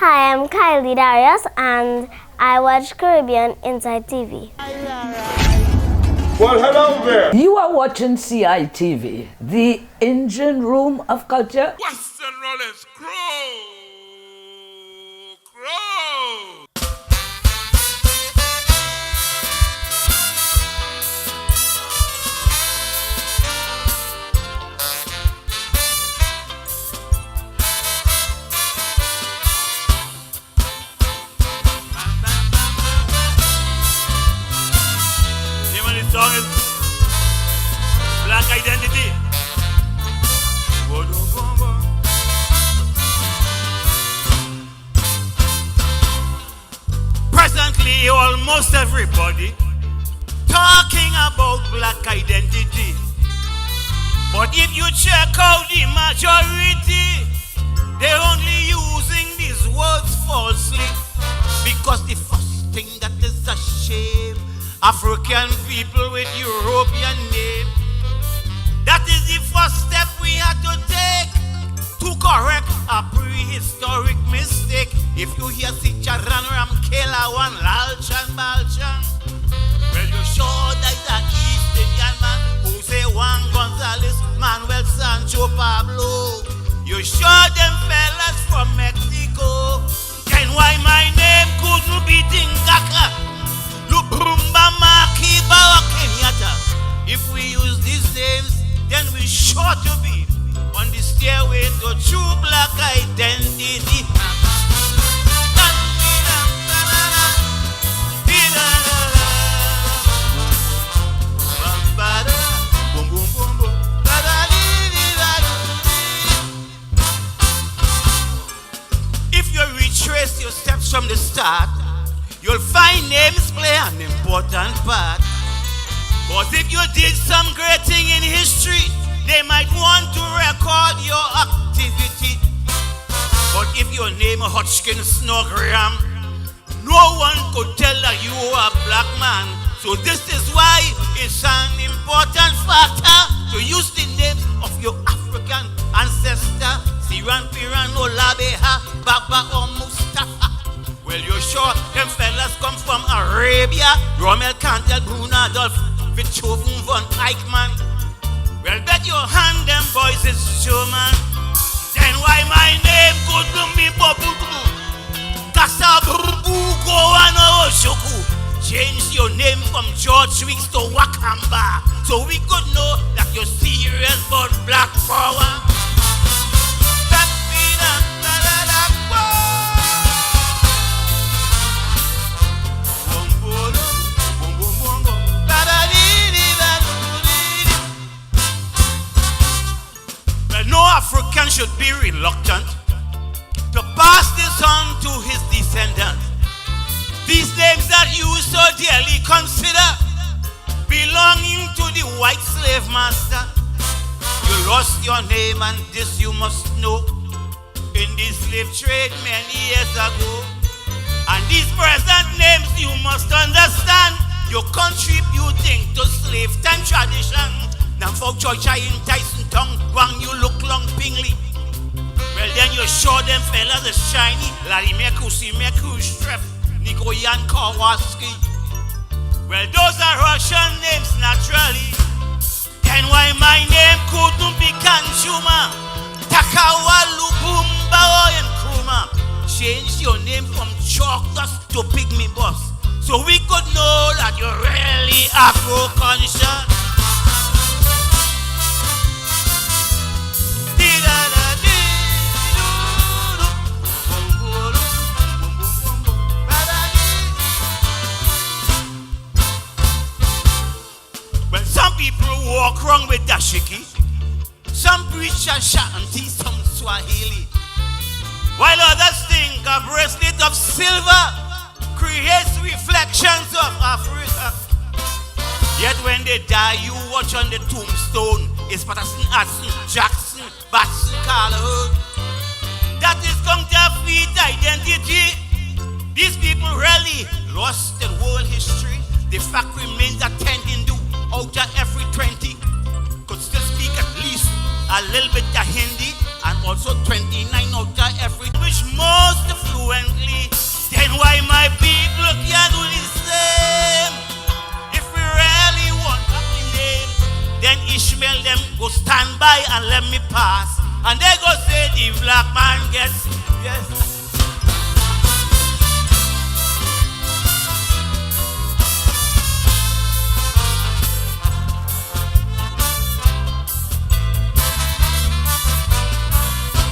Hi, I'm Kylie Darius and I watch Caribbean Inside TV. Well, hello there. You are watching CITV, the engine room of culture. Western Rollins, crow, crow. Song is Black Identity. Presently, almost everybody talking about black identity. But if you check out the majority, they're only using these words falsely. Because the first thing that is a shame, African people with European name. That is the first step we had to take to correct a prehistoric mistake. If you hear Sicharan Ram Kelawan Lalchan Balchan, well, you sure that an East Indian man who say Juan Gonzalez, Manuel Sancho Pablo. You sure them fellas from Mexico. Then why my name couldn't be Dingaka? If we use these names, then we sure to be on the stairway to true black identity. If you retrace your steps from the start, you'll find names play an important part. But if you did some great thing in history, they might want to record your activity. But if your name is Hodgkin Snogram, no one could tell that you are a black man. So this is why it's an important factor to use the names of your African ancestor, Siran Piran Olabeha, Baba or Mustafa. Well, you're sure them fellas come from Arabia, Rommel Cantel, Bruno Adolf, Beethoven von Eichmann. Well, bet your hand them boys is German. Then why my name couldn't be Bobubu? Kasabubu Goano Shoku. Change your name from George Weeks to Wakamba, so we could know that you're serious about black power. No African should be reluctant to pass this on to his descendants. These names that you so dearly consider belonging to the white slave master. You lost your name, and this you must know, in the slave trade many years ago. And these present names you must understand, you're contributing to slave time tradition. Now for Georgia in Tyson tongue, Wang you look long pingly. Well then you show them fellas the shiny, Larry Mekusi Stref, Nikoyan Kowalski. Well those are Russian names naturally. Then why my name couldn't be Kanjuma, Takawa Lubumba and Kuma? Change your name from chalk dust to pygmy boss, so we could know that you're really Afro-conscious. Well, some people walk wrong with dashiki, some preach a shanty, some Swahili, while others think a bracelet of silver creates reflections of Africa. Yet when they die, you watch on the tombstone, it's Patterson, Hudson, Jackson, Batson, Calhoun. That is counterfeit identity. These people really lost the world history. The fact remains that 10 Hindu out of every 20 could still speak at least a little bit of Hindi, and also 29 out of every, which most fluent And they go say the black man gets, yes.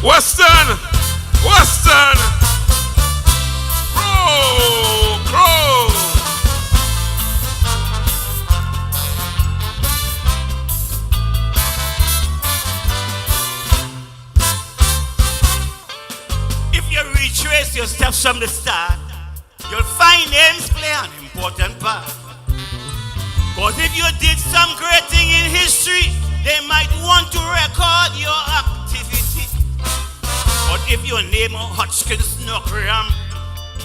Western, Western, crow, crow. If you retrace your steps from the start, you'll find names play an important part. Cause if you did some great thing in history, they might want to record your activity. But if your name is Hodgkins Snokram,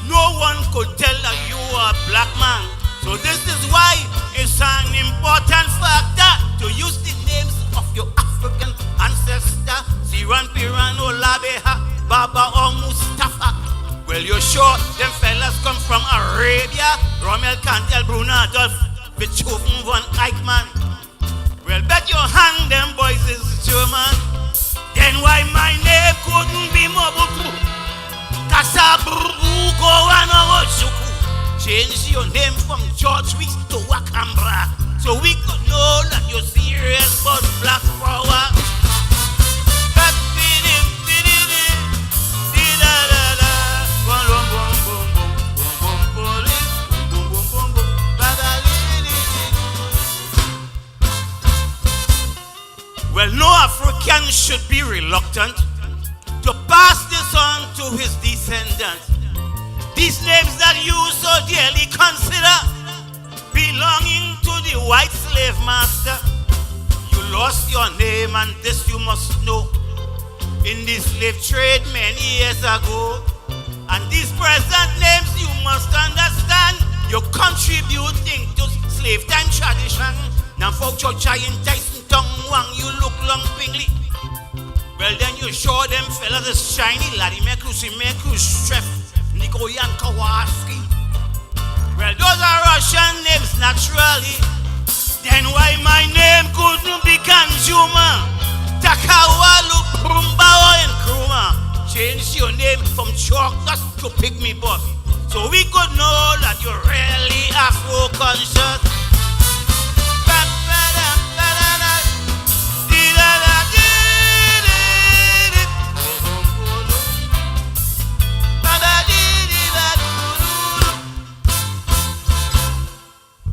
no one could tell that you are a black man. So this is why it's an important factor to use the names of your African ancestor, Siran Pirano Labeha, Baba or Mustafa. Well, you're sure them fellas come from Arabia, Rommel Cantel, Bruno Adolf, Beethoven von Eichmann. Well, bet you hang them boys is German. Then why my name couldn't be Mobutu? Kasabruko Wanaoshuku. Change your name from George Weeks to Wakambra, so we could know that you're serious about black power. Well, no African should be reluctant to pass this on to his descendants. These names that you so dearly consider belonging to the white slave master. You lost your name, and this you must know. In the slave trade many years ago, and these present names you must understand, you're contributing to slave time tradition. Now for Chocha in Tyson Tongue Wang, you look long pingly. Well then you show them fellas is shiny, laddie Mekus, Chef, Nikoyan Kowalski. Well those are Russian names naturally. Then why my name couldn't be Kanjuma, Takawalu, Brumbao and Kruma? Change your name from chalk dust to pygmy boss, so we could know that you're really Afro-conscious.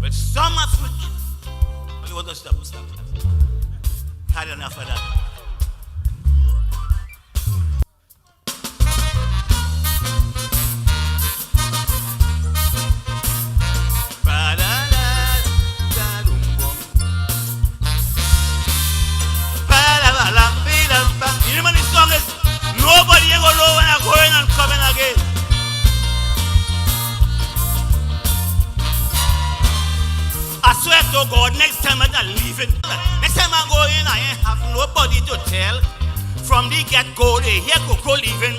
But some African, you want to stop. Had enough of that. You know the song is nobody ain't gonna know when I'm going and coming again. I swear to God, next time I'm leaving. Next time I go in, I ain't have nobody to tell. From the get-go, they hear Coco leaving.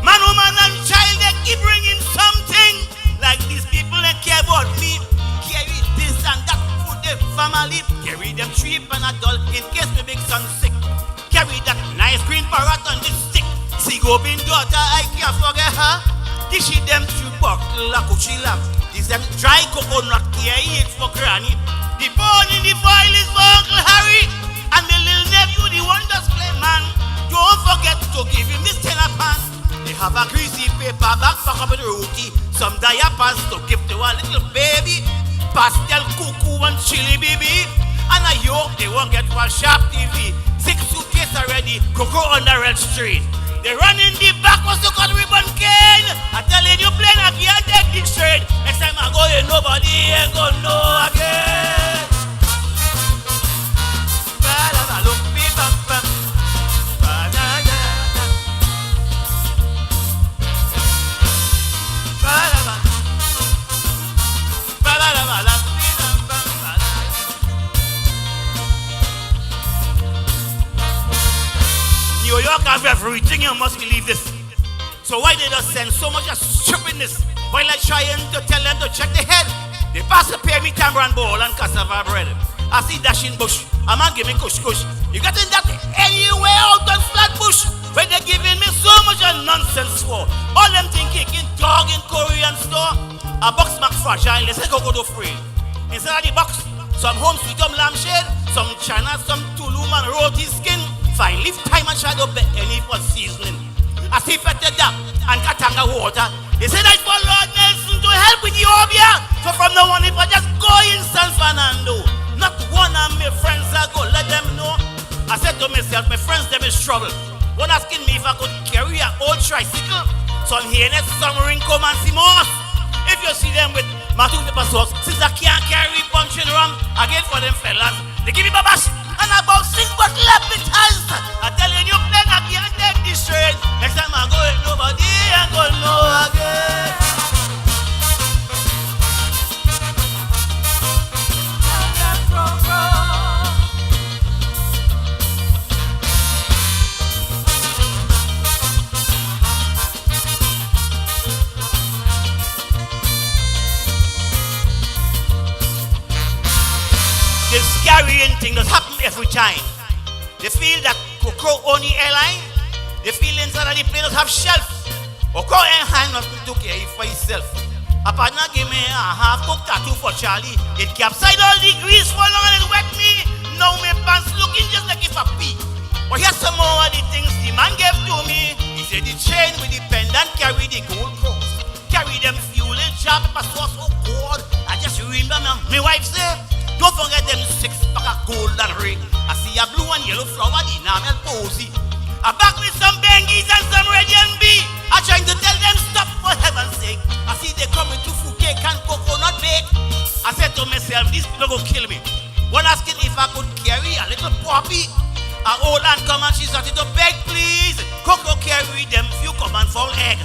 Man, woman, and child, they keep bringing something. Like these people that care about me. Carry this and that for their family. Carry them 3 Panadol in case my big son sick. Carry that nice green parrot on this stick. See go bin daughter, I can't forget her. Dish them 2 bottle of Gucci love. This them dry coconut care eat for granny. The bone in the foil is for Uncle Harry. And the little nephew, the one that's play man. Don't forget to give him this 10 pants. They have a greasy paper bag for up with roti. Some diapers to give to a little baby. Pastel cuckoo and chili baby. And I hope they won't get one sharp TV. 6 suitcases already, Coco on the red street. They run in the back was to cut ribbon cane. I tell you, plane, I can't take this straight. Next time I go here, nobody ain't gonna know again. New York have everything, you must believe this. So why they just send so much stupidness? While I trying to tell them to check the head, they pass the pay me tambourine bowl and cassava bread. I see dashing bush, a man give me kush kush. You got in that anywhere out on Flatbush where they giving me so much of nonsense for. All them thing kicking dog in Korean store. A box Mac fragile, they say go to free. Inside of the box, some home sweet lampshade, some China, some Tulum and roti skin. Fine, leave time and shadow bet any for seasoning. I see better that and Katanga water. They say that for Lord Nelson to help with Ethiopia. So from now on, if I just go in San Fernando, not one of my friends I go let them know. I said to myself, my friends, them is trouble. One asking me if I could carry an old tricycle. Some here net, some ring come and see most. If you see them with my two paper sauce, since I can't carry punching rum, again for them fellas, they give me babash and about 6 bottle of bitters. I tell you play, I can't take this straight. Next time I go, nobody ain't gonna know again. This carrying thing does happen every time. They feel that CRO only airline, they feel inside of the plane does have shelves. CRO ain't hand nothing to care for himself. A partner give me a half-cooked tattoo for Charlie. It capsized all the grease for long and it wet me. Now my pants looking just like if I pee. But here's some more of the things the man gave to me. He said the chain with the pendant carry the gold cross. Carry them fuel and sharp pepper sauce, oh God. I just remember my wife said, don't forget them 6-pack of gold and ring. I see a blue and yellow flower, the enamel posy. I back with some bengies and some red and bee. I trying to tell them stop for heaven's sake. I see they coming to food cake and coconut bake. I said to myself, these people go kill me. One asking if I could carry a little puppy. An old aunt come and she started to beg, please. CRO carry them few come and foul egg.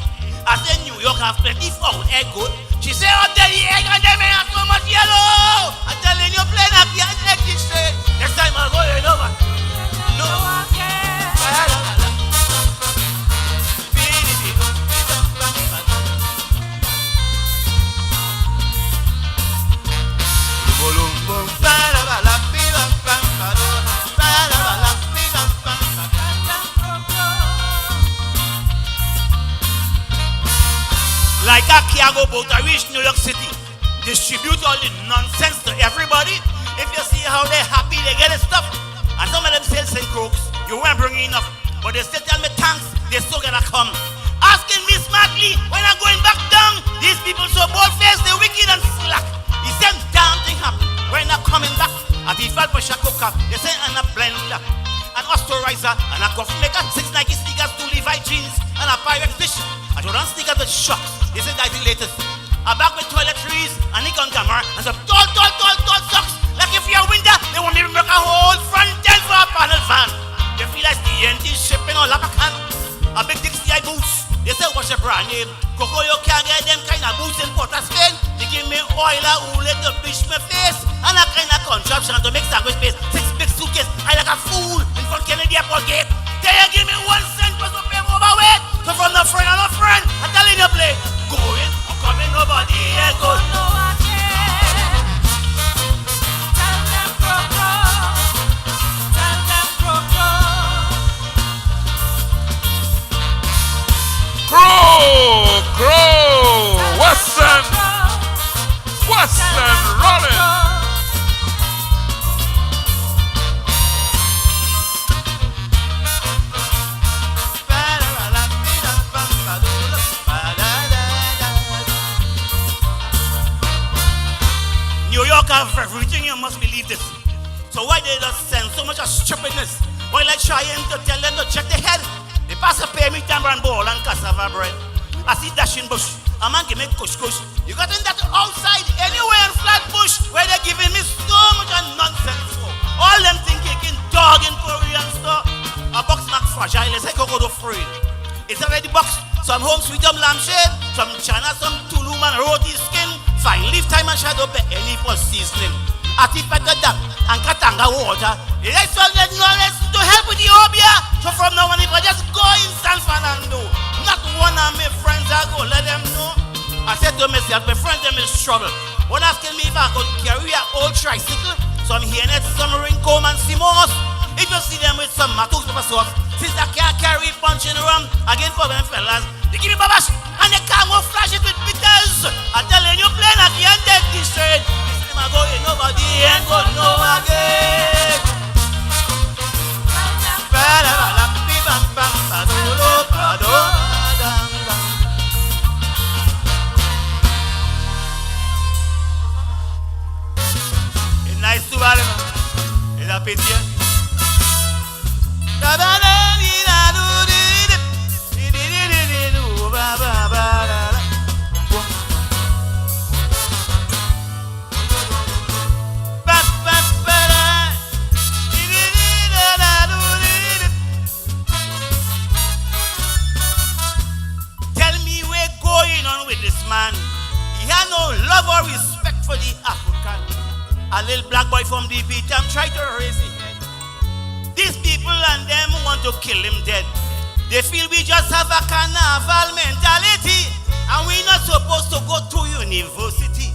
I said New York have plenty foul egg good. She said, oh, tell the egg and them ain't have so much yellow. I'm telling you, plain up here, take this straight. Next time I'll go, you know what? No, I can't. Like a cargo boat, I reach New York City. Distribute all the nonsense to everybody. If you see how they're happy, they get the stuff. And some of them sell St. Crooks. You weren't bringing enough. But they still tell me thanks, they still gonna come. Asking me smartly when I'm going back down. These people so bold-faced, they're wicked and slack. The same damn thing happen when I'm coming back. At the fat for Shakoka, they say I'm a blender, an osterizer, and a coffee maker, 6 Nike sneakers, 2 Levi jeans, and a pirate dish. I don't run sneakers with shocks. They say that's the latest. I back with toiletries, and Nikon camera, and some tall socks. Like if you're winter, they won't even make a whole front end for a panel van. They feel like the end is shipping all up a can. A big Dixie boots. They say what's your brand name? CRO, you can't get them kind of boots in Port of Spain. They give me oil and wool to bleach my face, and a kind of contraption to make sandwich space. 6 big suitcase, I like a fool in front Kennedy Airport gate. They give me 1 cent plus to pay overweight. So from the friend and a friend, I'm telling you play. Going or coming, nobody ain't good. No, I can't. Tell them CRO. Tell them CRO. CRO Western rolling. New York have everything, you must believe this. So why they just send so much of stupidness? While I trying to tell them to check their head, they pass a pay me tambour and bowl and cassava bread. I see dashing bush, a man give me kush. You got in that outside anywhere in Flatbush where they giving me so much of nonsense for. All them thinking dog in Korean store. A box Mac fragile, they say go to free. It's already box. Some home sweet lampshade, some China, some Tulum and roti skin. Fine, leave time and shadow pay any for seasoning. Ati better that and Katanga water. The next one get knowledge to help with Ethiopia. So from now on, if I just go in San Fernando, not one of my friends I go let them know. I said to myself, my friends them is trouble. One asking me if I could carry an old tricycle, some hairnets, some ring comb and simos. If you see them with some matus paper sauce, since I can't carry punch in rum, again for them fellas, they give me babash and they camouflage it with bitters. I'm telling you, plain, I can't take this train. This time I go in, nobody ain't gonna know again. It's nice to have it. It's a pity. Tell me what's going on with this man. He had no love or respect for the African. A little black boy from the beach, I'm trying to raise his head. These people and them want to kill him dead. They feel we just have a carnival mentality and we're not supposed to go to university.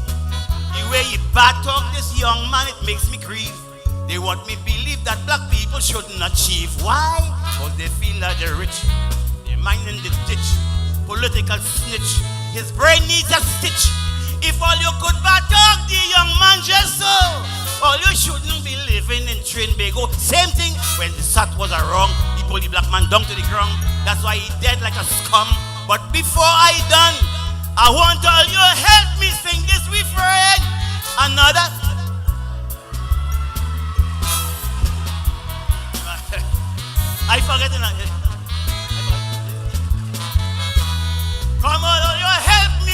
The way he bad talk this young man, it makes me grieve. They want me believe that black people shouldn't achieve. Why? Because they feel that they're rich. They're minding the ditch. Political snitch. His brain needs a stitch. If all you could bad talk, the young man just so. All you shouldn't be living in Trinidad. Same thing when the sat was a wrong. He pulled the black man down to the ground. That's why he dead like a scum. But before I done, I want all you help me sing this refrain. Another. I forget it. Come on, all you help me.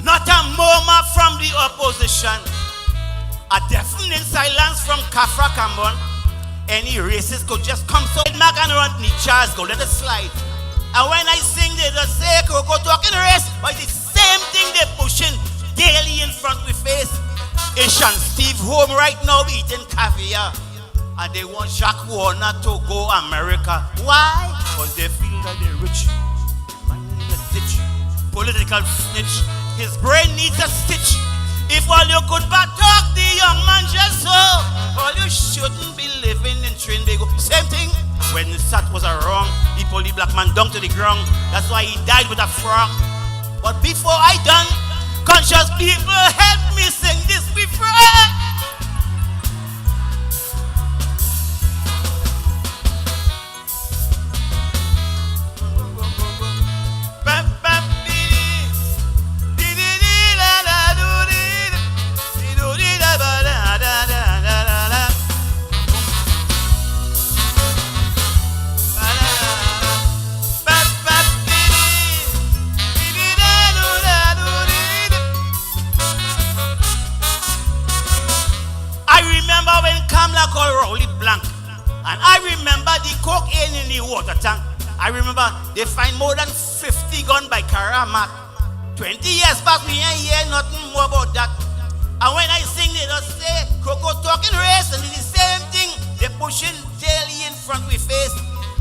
Not a murmur from the opposition. A deafening silence from Kafra Cambon. Any racist could just come so Mac and run the Charles go let it slide. And when I sing they just say Coco talking race, but it's the same thing they pushing daily in front of face. Asian Steve home right now eating caviar. And they want Jacques Warner to go America. Why? Because they feel that they're rich. Minding the ditch. Political snitch. His brain needs a stitch. If all you could but talk, the young man just so. All you shouldn't be living in Trinidad. Same thing when the sat was a wrong. He pulled the black man down to the ground. That's why he died with a frog. But before I done, conscious people help me sing this refrain. And I remember the cocaine in the water tank. I remember they find more than 50 guns by Karamat. 20 years back, we ain't hear nothing more about that. And when I sing, they just say, Coco talking race, and it's the same thing. They pushing daily in front of face.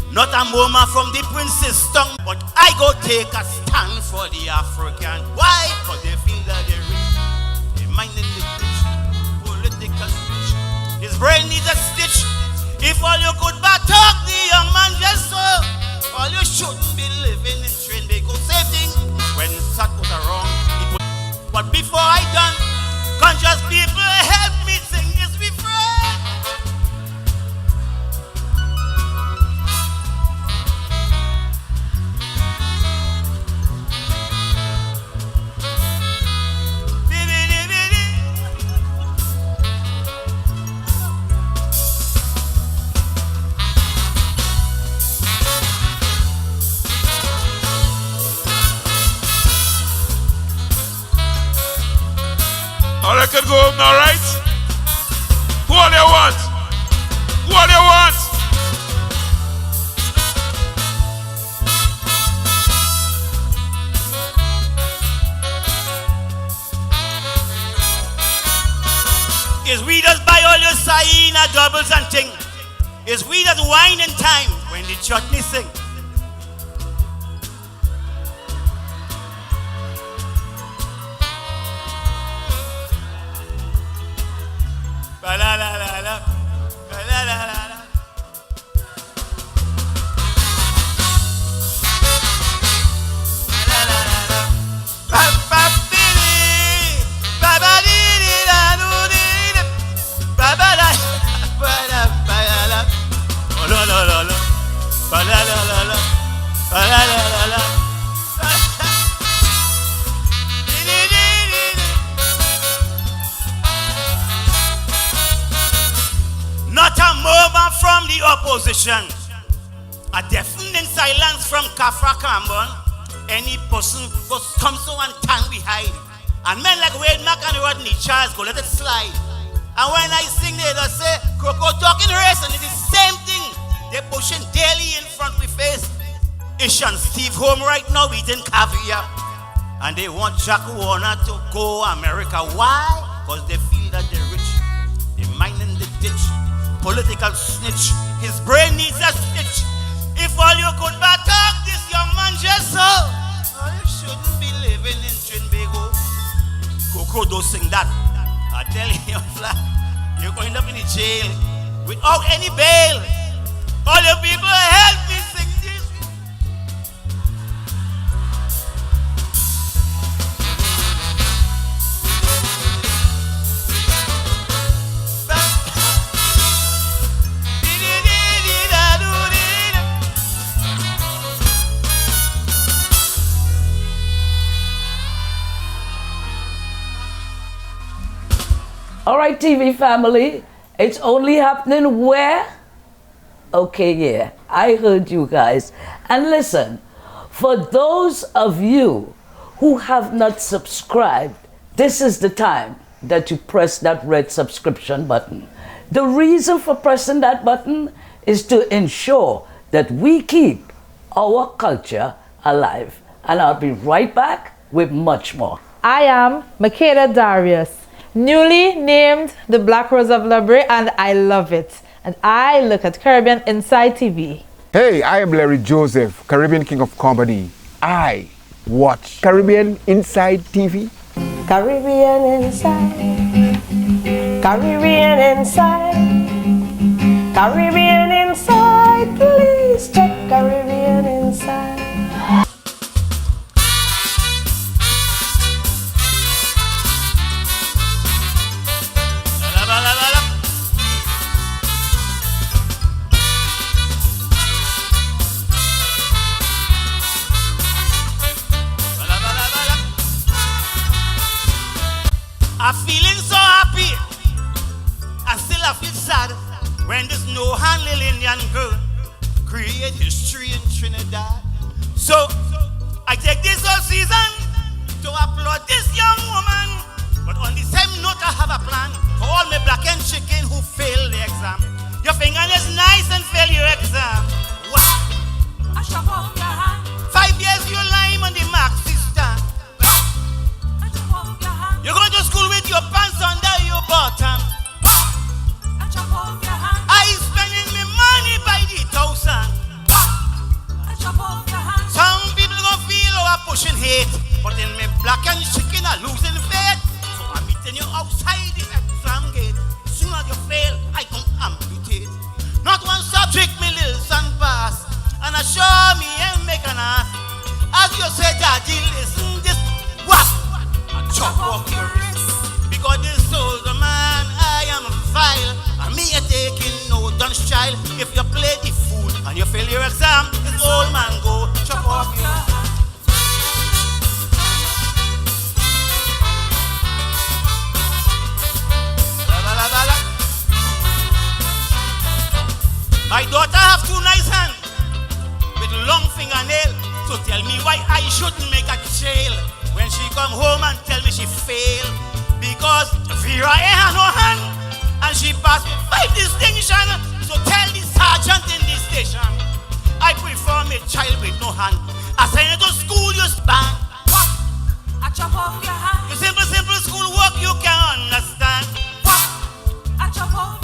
Not a murmur from the prince's tongue, but I go take a stand for the African. Why? Because they feel that they're rich. They're minding the rich. Political switch. His brain needs a stitch. If all you could but talk, the young man just so. All you shouldn't be living in Trinidad. Same thing when sat was wrong. But before I done, conscious people help me sing this refrain. All I can go home now, right? Who all you want? Who all you want? Is we just buy all all your Saina doubles and ting. It's we that wine in time when the chutney sing. Ba la la la la, ba la la la la. Not a moment from the opposition. A deafening silence from Kafra Cambon. Any person goes come so and tongue behind. And men like Wade Mac and Rodney Charles go let it slide. And when I sing, they just say, Croco talking race, and it's the same thing. They pushing daily in front we face. Ish and Steve home right now eating caviar. And they want Jack Warner to go America. Why? Because they feel that they're rich. They're mining the ditch. Political snitch. His brain needs a stitch. If all you could but talk, this young man just so. Oh, you shouldn't be living in Trinidad. Coco don't sing that. I tell you, you're going up in the jail without any bail. All you people help me sing this. All right, TV family, it's only happening where? Okay, yeah, I heard you guys. And listen, for those of you who have not subscribed, this is the time that you press that red subscription button. The reason for pressing that button is to ensure that we keep our culture alive. And I'll be right back with much more. I am Makeda Darius, newly named the Black Rose of Library, and I love it. And I look at Caribbean Inside TV. Hey, I am Larry Joseph, Caribbean King of Comedy. I watch Caribbean Inside TV. Caribbean Inside, Caribbean Inside, Caribbean Inside, please check Caribbean Inside. I'm feeling so happy. I still I feel sad when this no-hand little Indian girl create history in Trinidad. So I take this whole season to applaud this young woman. But on the same note, I have a plan for all my black and chicken who failed the exam. Your fingernails nice and fail your exam. Wow. 5 years you lime on the mark, sister. You're going to school with your pants under your bottom. I spending my money by the thousand. Some people gonna feel I'm pushing hate, but in my black and chicken are losing faith. So I'm meeting you outside the exam gate. Soon as you fail, I can amputate. Not one subject, me little son pass, and I show me and make an ass. As you say, Daddy, listen this. What? Chop off your wrist. Because this soul's a man, I am a vile. And me a taking no dunce child. If you play the fool and you fail your exam, this old man go chop off your hand. My daughter have two nice hands with long fingernail. So tell me why I shouldn't make a jail when she come home and tell me she failed. Because Vera ain't no hand and she passed with 5 distinction. So tell the sergeant in the station I prefer me child with no hand. I send you to school, you span. What? I chop off your hand. The simple school work you can understand. What? I chop off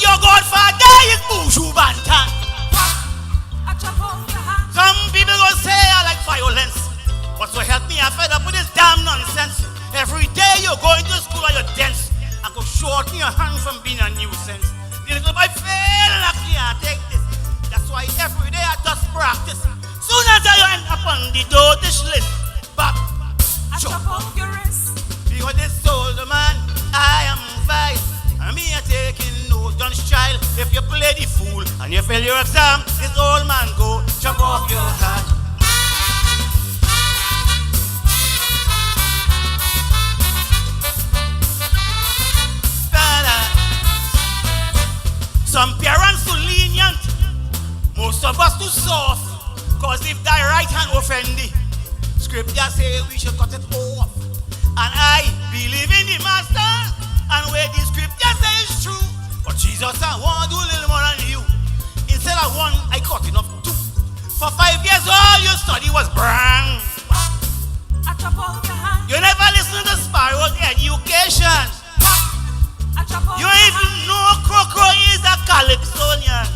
your godfather is Buju Banton. Some people gonna say I like violence, but so help me, I'm fed up with this damn nonsense. Every day you're going to school and you're dense, and go short your hand from being a nuisance. The little boy fail and I can't take this. That's why every day I just practice. Soon as I end up on the dotish list, but chop off your wrist. Because this older man, I am vice. And me a taking no dunce child. If you play the fool and you fail your exam, this old man go chop off your hat. Some parents too lenient, most of us too soft. Cause if thy right hand offend thee, scripture say we should cut it off. And I believe in the master, and where the scripture says is true. But Jesus, I want to do a little more than you. Instead of one, I cut enough two. For 5 years all your study was brand. You never listen to Sparrow's education. You even know CRO CRO is a Calypsonian.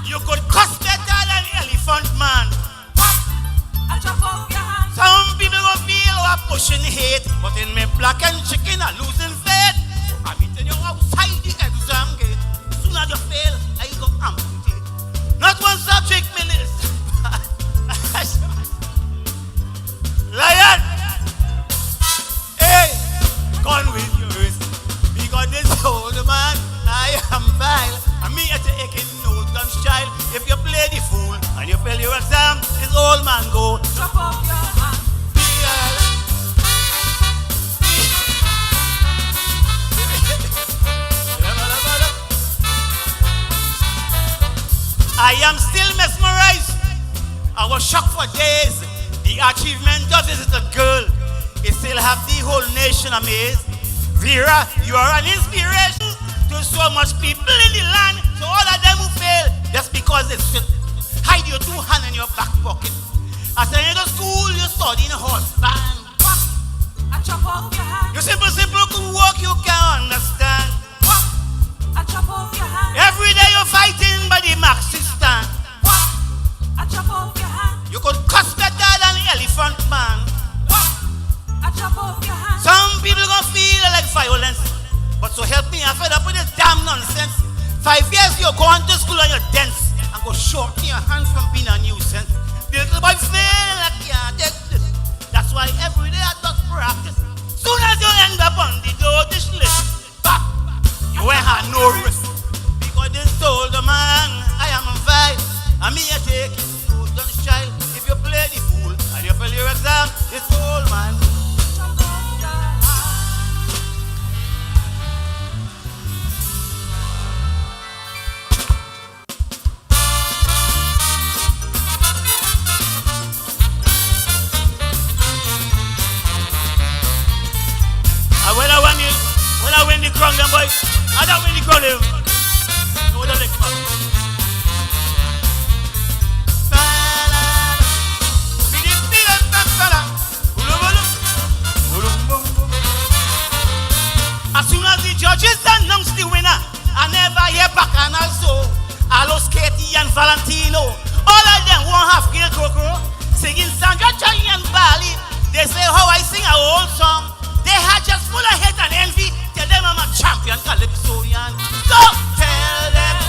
You could cuss better than elephant man. Some people will feel are pushing hate, but in me black and chicken are losing faith. I'm meeting you outside the exam gate. Soon as you fail, I go amputate. Not one subject, minister. Lion! Hey! Gone with your wrist. Because this old man, I am vile. And me at taking no dunce child. If you play the fool and you fail your exam, this old man go drop off your hand. I am still mesmerized. I was shocked for days. The achievement of this little girl, it still have the whole nation amazed. Vera, you are an inspiration to so much people in the land. So all of them who fail, just because they sit, hide your two hands in your back pocket. As you go to school, you study in a horse band. You simple could walk, you can't understand. Every day you're fighting by the Marxist stand. You could cuss better than the elephant man. Some people gonna feel like violence, but so help me, I'm fed up with this damn nonsense. 5 years you're going to school and you're dense, and go short in your hand from being a nuisance. The little boy feel like I can't take this. That's why every day I just practice. Soon as you end up on the dotish list, back, you ain't had no risk. Because this older man, I am a vibe. I'm here taking no dunce child. If you play the fool and you fail your exam, this old man. When I win the crown, them boy, I don't win the crown, them. No, don't let come. As soon as the judges announce the winner, I never hear back, and also Alois, Katie and Valentino, all of them won't have killed CRO CRO, singing Sandra, Johnny and Bali. They say how I sing a old song. They had just full of hate and envy. Tell them I'm a champion, Calypsonian. So tell them,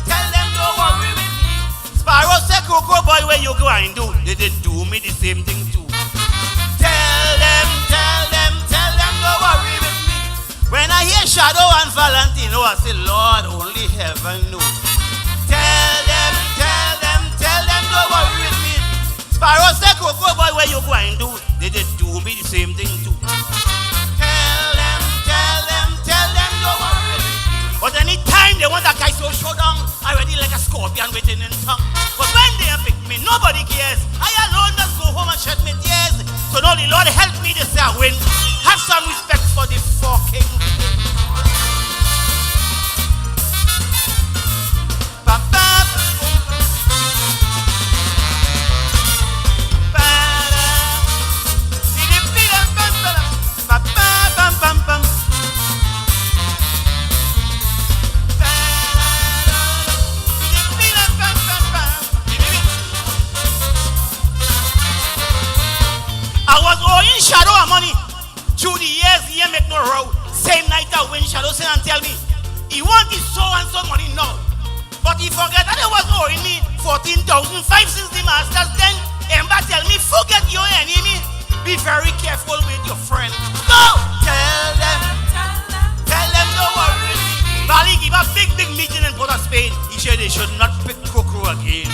don't worry with me. Sparrow said, CRO CRO boy, where you go and do? They did do me the same thing too. Tell them, don't worry with me. When I hear Shadow and Valentino, I say, Lord, only heaven knows. Tell them, don't worry with me. Sparrow said, CRO CRO boy, where you go and do? They did do me the same thing too. Tell them, don't worry. But anytime they want that guy to show down, I already like a scorpion waiting in tongue. But when they pick me, nobody cares. I alone just go home and shed my tears. So now the Lord help me to say I win. Have some respect for the fucking row. Same night I win shadow say and tell me he want his so and so money now. But he forget that he was owing me 14,500 since the masters then. Emma tell me forget your enemy. Be very careful with your friend. Go! Tell them don't worry. Bali give a big meeting in Port of Spain. He said they should not pick CRO CRO again.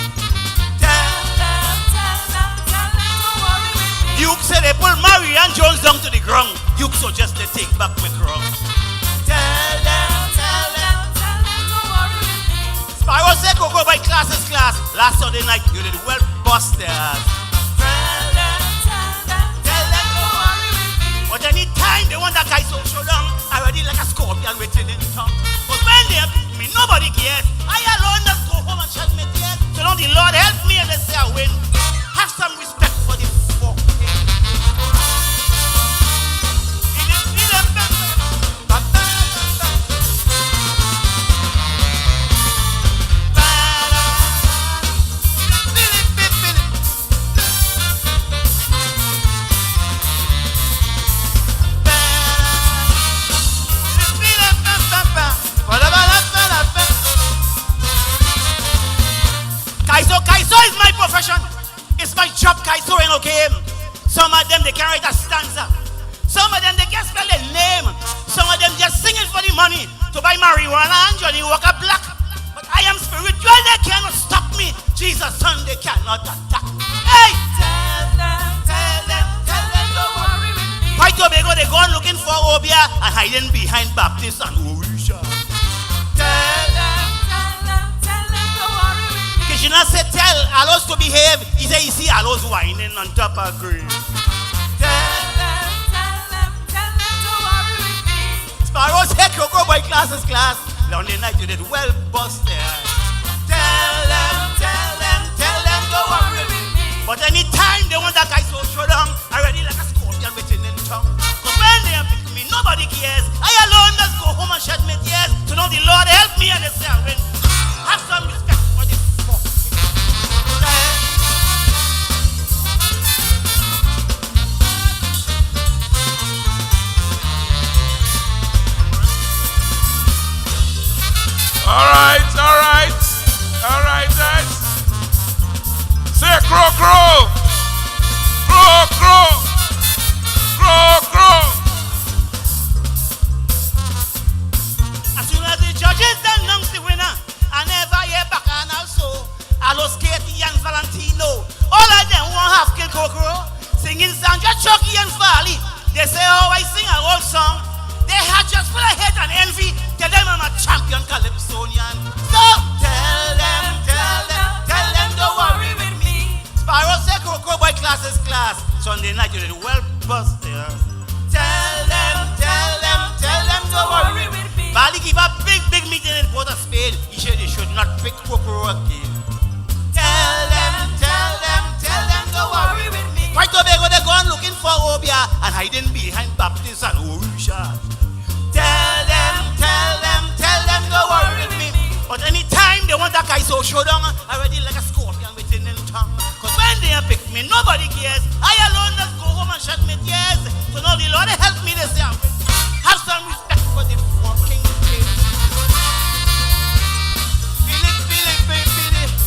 Tell them don't worry with me. Duke said they pull Marianne Jones down to the ground. Duke suggest they take back my crown. Tell them don't worry with me. Sparrow said CRO CRO by class. Last Sunday night you did well bust their ass. But anytime they want that guy so down, I already like a scorpion waiting in town. But when they pick me, nobody cares. I alone just go home and shut my tears. So now the Lord help me and they say I win. Have some respect for the fuck. Kaiso is my profession. It's my job, Kaiso and okay. Some of them they can write a stanza. Some of them they can spell a name. Some of them just sing it for the money to buy marijuana and Johnny Walker Black. But I am spiritual, they cannot stop me. Jesus son, they cannot attack. Hey! Tell them, don't worry with me. White Tobago, they go on looking for Obia and hiding behind Baptist and Orisha. Tell them, don't worry with me. Kishina said, tell Alos to behave. He said, you see Alos whining on top of green. Tell them, don't worry with me. Sparrow said, CRO CRO by class. Lonely night, you did well bust there. Tell them, don't worry with me. But anytime they want that guy so down, I already like a scorpion waiting in town. Cause when they pick me, nobody cares. I alone just go home and shed my tears. So now the Lord help me and they say I win. Have some respect for the fuck. All right, guys. Say CRO CRO. CRO CRO. CRO CRO. As soon as the judges announce the winner, I never hear back and also Alos Katie and Valentino. All of them won't have kill CRO CRO. Singing Sandra, Chucky and Farley. They say, oh, I sing an old song. They had just full of hate and envy. Tell them I'm a champion Calypsonian. So tell them, don't worry with me. Sparrow say CRO CRO by class. Sunday night you did well bust there. Tell them, don't worry with me. Bali give a big meeting in Port of Spain. He said they should not pick CRO CRO again. Tell them, don't worry with me. White Tobago they go on looking for Obia and hiding behind Baptist and Orisha. Tell them, don't worry with me. But anytime they want that guy so down, I already like a scorpion waiting in tongue. Cause when they pick me, nobody cares. I alone just go home and shut my tears. So now the Lord help me, they say, have some respect for the fucking kid. Feel it.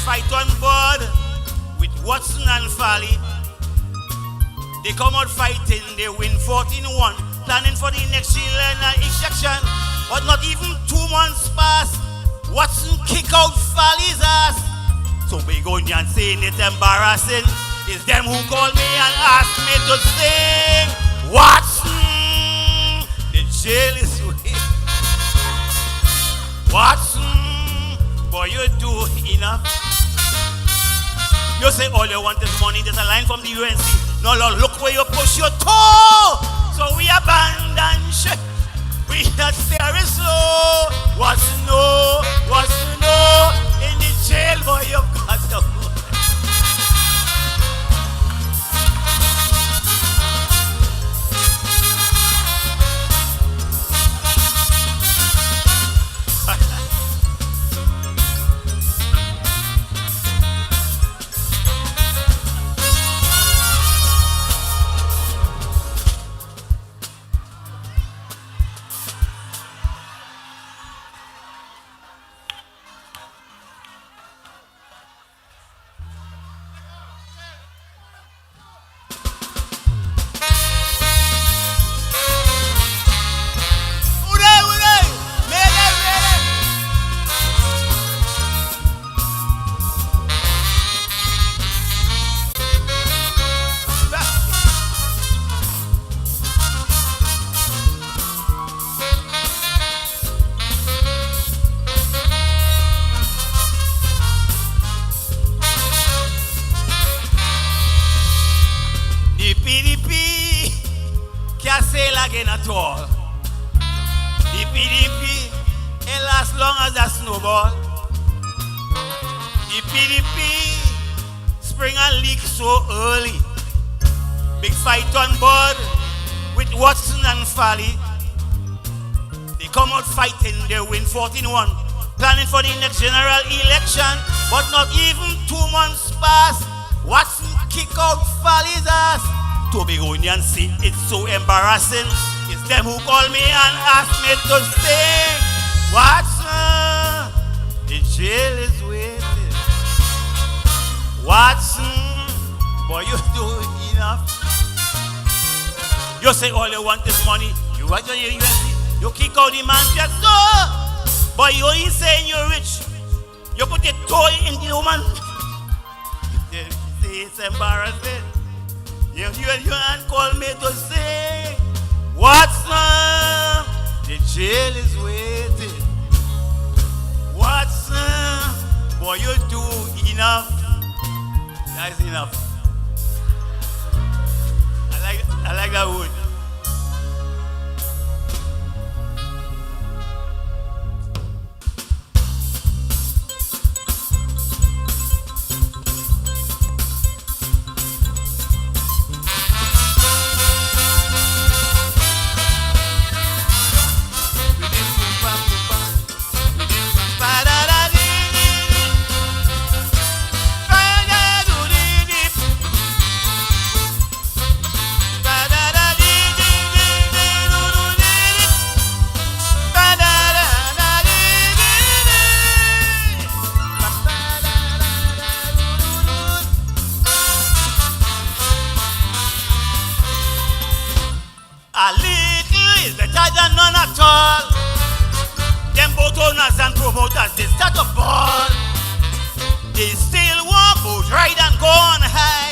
fight on board with Watson and Folly. They come out fighting, they win 14-1, planning for the next general election. But not even 2 months pass, Watson kick out Folly's ass. So we go and saying it's embarrassing. It's them who call me and ask me to sing. Watson, the jail is waiting. Watson, boy, you do enough. You say all you want is money. There's a line from the UNC. No, Lord, look where you push your toe. So we abandon shit. We not very slow. Watson, no, Watson, no. In the jail, boy, you got to go. At all. The PDP ain't last long as a snowball. The PDP spring and leak so early. Big fight on board with Watson and Folly. They come out fighting, they win 14-1. Planning for the next general election, but not even 2 months pass. Watson kick out Folly's ass. To be going and see it's so embarrassing. It's them who call me and ask me to sing. Watson, the jail is waiting. Watson, boy, you do enough. You say all you want is money. You right on your USC. You kick out the man just so. Boy, you ain't saying you're rich. You put a toy in the woman. You say it's embarrassing. You and call me to sing. Watson, the jail is waiting. Watson, boy, you do enough. That's enough. I like that word. A little is better than none at all. Them both owners and promoters, they start a ball. They still want both ride and go on high.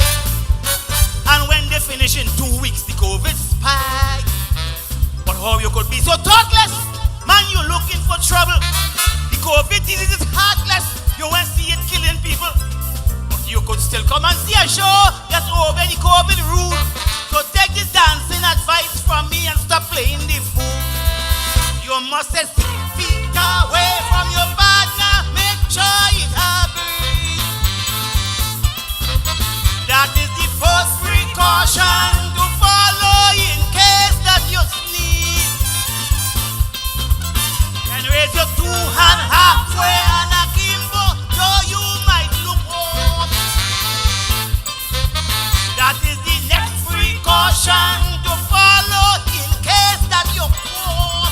And when they finish in 2 weeks, the COVID spike. But how you could be so thoughtless? Man, you looking for trouble. The COVID disease is heartless. You won't see it killing people. But you could still come and see a show that's over the COVID rule. So take this dancing advice from me and stop playing the fool. You must stay 6 feet away from your partner. Make sure it's happy. That is the first precaution to follow in case that you sneeze. And raise your 2 hands halfway and akimbo, so you might look off. That is the next precaution to follow in case that you fall.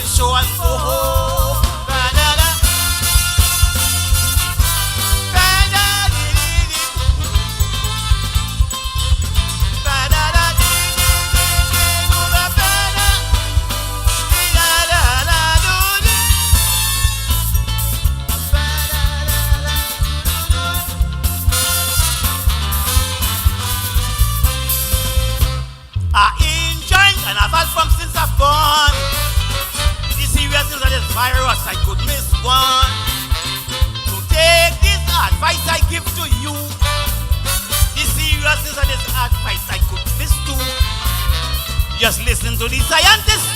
the show and go home. Ba-da-da. Ba-da-dee-dee-dee. Ba-da-da-dee-dee-dee-dee-dee-ba-ba-da. Dee-da-da-da-doo-dee. I enjoy carnival from since I born. The seriousness of this virus I could miss one. To take this advice I give to you. The seriousness of this advice I could miss too. Just listen to the scientists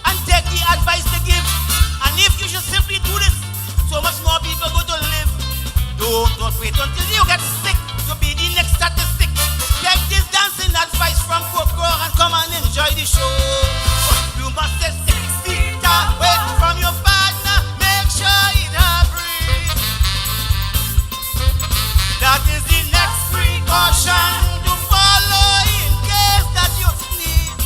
and take the advice they give. And if you should simply do this, so much more people go to live. Don't wait until you get sick to be the next statistic. Take this dancing advice from CRO CRO and come and enjoy the show. You must stay 6 feet away from your partner. Make sure it breathe. That is the next precaution to follow in case that you sneeze.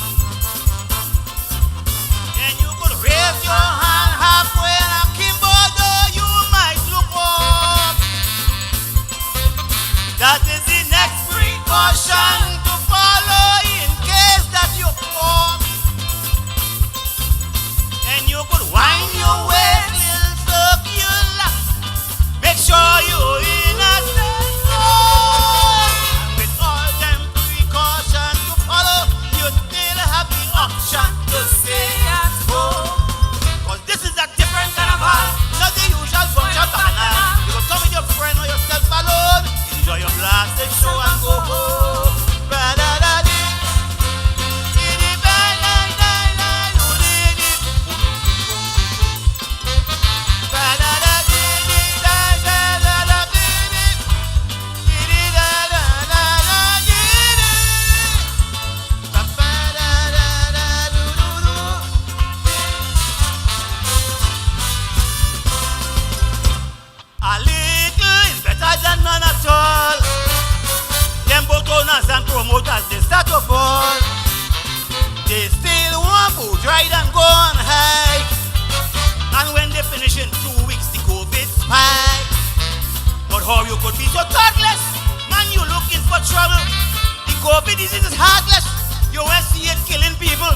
Then you could raise your hand halfway and akimbo, though you might look up. That is the next precaution to follow in case that you fall. Then you could wind your waist little circular. Make sure you're in a safe zone. And with all them precautions to follow, you still have the option to stay at home. Cause this is a different carnival, not the usual bunch of bananas. You will come with your friend or yourself alone. Enjoy your blasted show and go home. Ba-da-da-dee. Dee-dee, ba-da-da-da-da-doo-dee-dee. Ba-da-da-dee-dee, da-da-da-da-dee-dee. Dee-dee, da-da-da-da-dee-dee. Ba-ba-da-da-da-doo-doo-doo. A little is better than none at all. Them both owners and promoters, they start to fall. They still want boat ride and go on high. And when they finish in 2 weeks, the COVID spike. But how you could be so thoughtless? Man, you looking for trouble. The COVID disease is heartless. You won't see it killing people.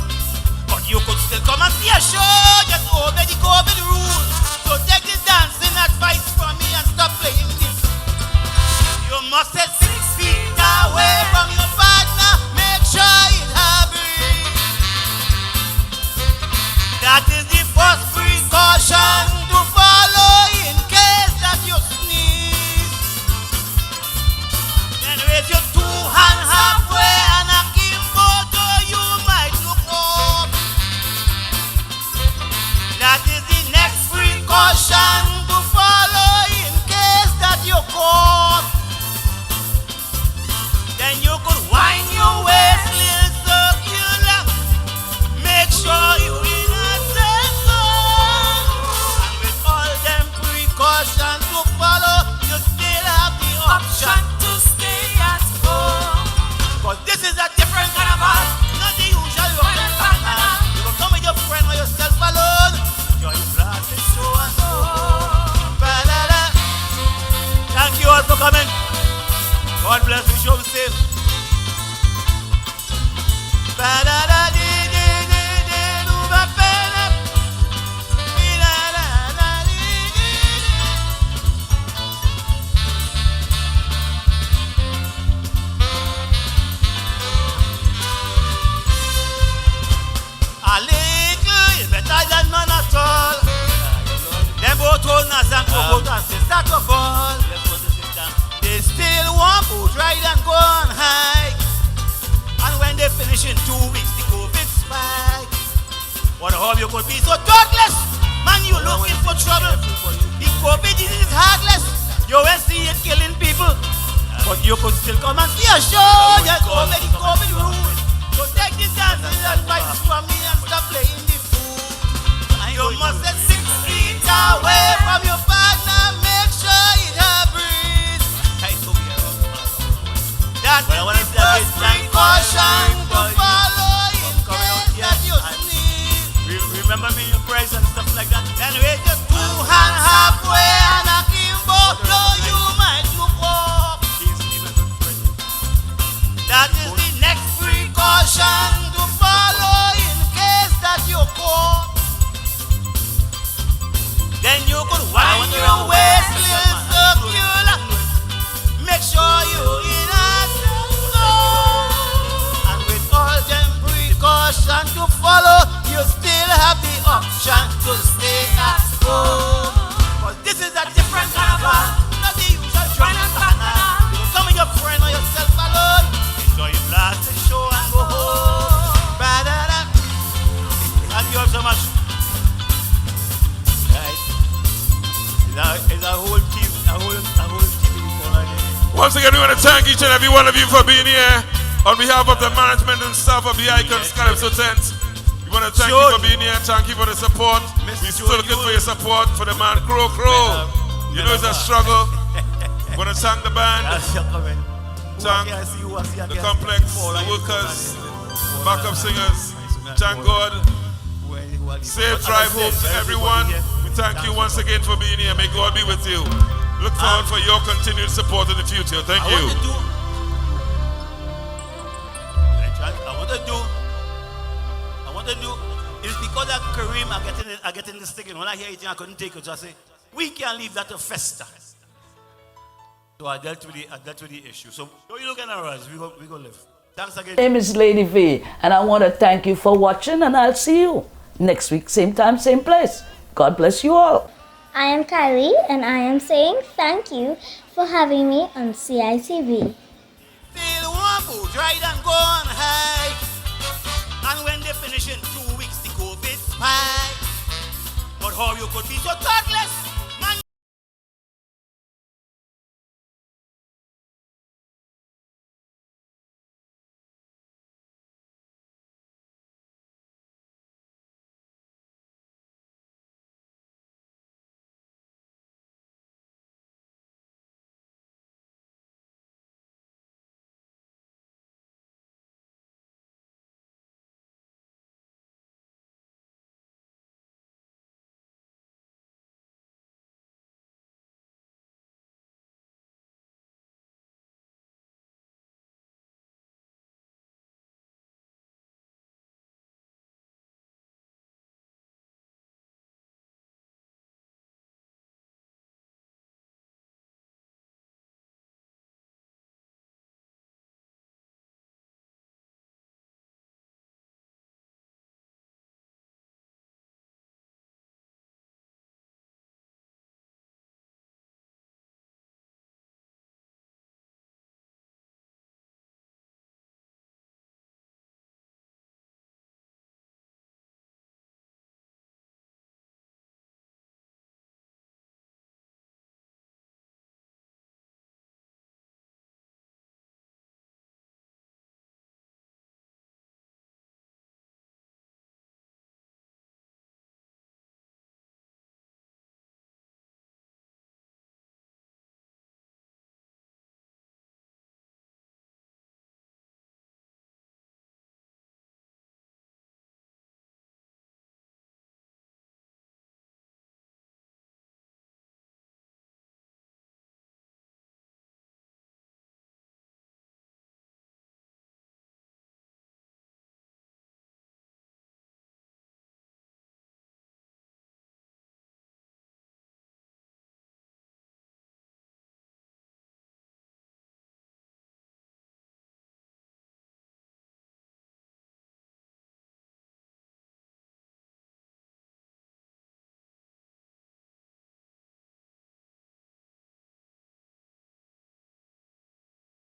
But you could still come and see a show. Just obey the COVID rules. So take this dancing advice from me and stop playing this. You must stay 6 feet away from your partner. Make sure it breathe. That is the first precaution to follow in case that you sneeze. Then raise your 2 hands halfway and akimbo, though you might look up. That is the next precaution to follow in case that you cough. Then you could wind your waist little circular. Make sure you're in a safe zone. And with all them precautions to follow, you still have the option to stay at home. Cause this is a different carnival, not the usual local carnival. You can come with your friend or yourself alone. Enjoy your blasted show and go home. Ba-da-da. Thank you all for coming. God bless you, show safe. Ba-da-da-dee-dee-dee-dee-doo-ba-ba-da. Dee-da-da-da-dee-dee-dee. A little is better than none at all. Them both owners and promoters, they start to fall. They still want boat ride and go on high. And when they finish in 2 weeks, the COVID spike. What how you could be so thoughtless? Man, you looking for trouble. The COVID disease is heartless. You won't see it killing people. But you could still come and see a show. Just obey the COVID rules. So take this dancing advice from me and stop playing the fool. And you must stay 6 feet away from your partner. Make sure it breathes. That is the first precaution to follow in case that you sneeze. Remember me in your prayers. Wind your waist, little circular. Make sure you in a zone. And with all them precautions to follow, you still have the option to stay at home. But this is a different carnival, not the usual drum and banner. You come with your friend or yourself alone. Enjoy your blast the show and go home. Ba-da-da. Thank you all so much. Right. It's a whole team, a whole team. Once again, we want to thank each and every one of you for being here. On behalf of the management and staff of the Icons Calypso tent, we want to thank you for being here. Thank you for the support. We're still looking for your support for the man CRO CRO. You know it's a struggle. We want to thank the band, thank the complex, the workers, backup singers. Thank God. Safe drive home to everyone. We thank you once again for being here. May God be with you. Look forward for your continued support in the future. Thank you. I want to do is because that Kareem are getting this thing. When I hear it, I couldn't take it. Just say we can't leave that to fester. So I dealt with the issue. So you looking at us, we go live. Thanks again. My name is Lady V, and I want to thank you for watching, and I'll see you next week, same time, same place. God bless you all. I am Kylie, and I am saying thank you for having me on CITV. Feel one boat, ride and go on high. And when they finish in 2 weeks, the COVID spike. But how you could be so thought